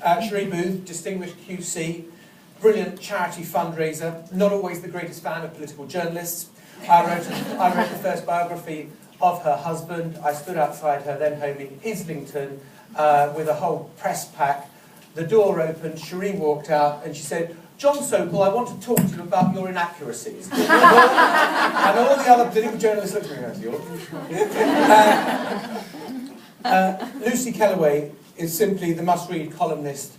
actually. Cherie Booth, distinguished QC, brilliant charity fundraiser, not always the greatest fan of political journalists. I wrote the first biography of her husband. I stood outside her then home in Islington with a whole press pack. The door opened, Cherie walked out, and she said, "John Sokal, I want to talk to you about your inaccuracies." And all the other political journalists looked at me and said, Lucy Kellaway is simply the must-read columnist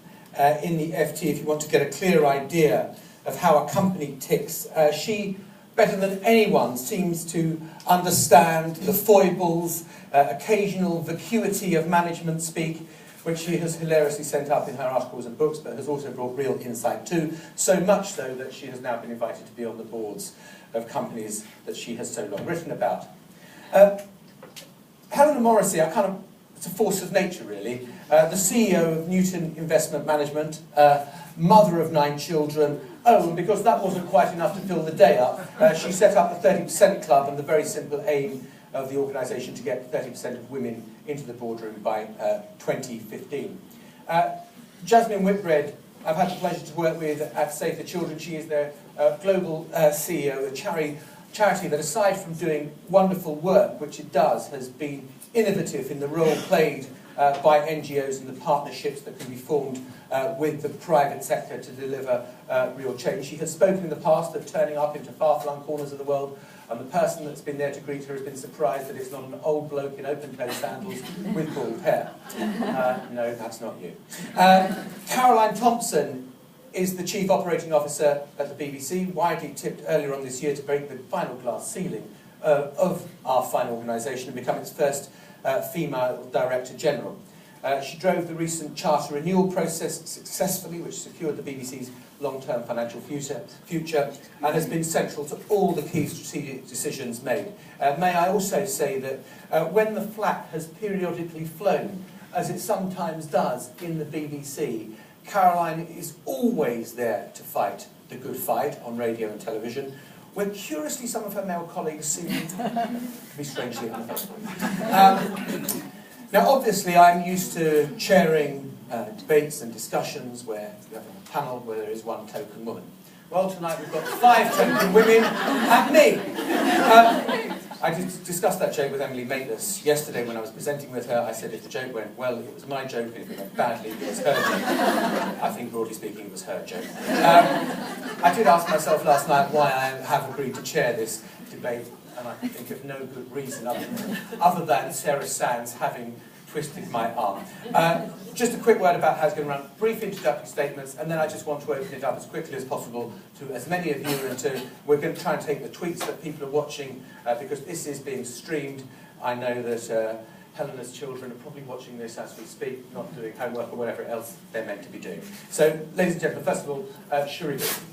in the FT if you want to get a clear idea of how a company ticks. She, better than anyone, seems to understand the foibles, occasional vacuity of management speak, which she has hilariously sent up in her articles and books, but has also brought real insight too, so much so that she has now been invited to be on the boards of companies that she has so long written about. Helena Morrissey, it's a force of nature really, the CEO of Newton Investment Management, mother of 9 children. Oh, and because that wasn't quite enough to fill the day up, she set up the 30% Club and the very simple aim of the organisation to get 30% of women into the boardroom by 2015. Jasmine Whitbread, I've had the pleasure to work with at Save the Children. She is their global CEO, a charity that, aside from doing wonderful work, which it does, has been innovative in the role played by NGOs and the partnerships that can be formed with the private sector to deliver real change. She has spoken in the past of turning up into far-flung corners of the world, and the person that's been there to greet her has been surprised that it's not an old bloke in open-toed sandals with bald hair. No, that's not you. Caroline Thompson is the Chief Operating Officer at the BBC, widely tipped earlier on this year to break the final glass ceiling of our fine organisation and become its first female Director General. She drove the recent charter renewal process successfully, which secured the BBC's long-term financial future and has been central to all the key strategic decisions made. May I also say that when the flag has periodically flown, as it sometimes does in the BBC, Caroline is always there to fight the good fight on radio and television, where curiously some of her male colleagues seem to be strangely unaffected. Now obviously I'm used to chairing debates and discussions where you have a panel where there is one token woman. Well, tonight we've got 5 token women and me. I discussed that joke with Emily Maitlis yesterday when I was presenting with her. I said if the joke went well, it was my joke, and if it went badly, it was her joke. I think, broadly speaking, it was her joke. I did ask myself last night why I have agreed to chair this debate, and I can think of no good reason other than Sarah Sands having twisted my arm. Just a quick word about how it's going to run. Brief introductory statements, and then I just want to open it up as quickly as possible to as many of you, and we're going to try and take the tweets that people are watching, because this is being streamed. I know that Helena's children are probably watching this as we speak, not doing homework or whatever else they're meant to be doing. So, ladies and gentlemen, first of all, Cherie Booth.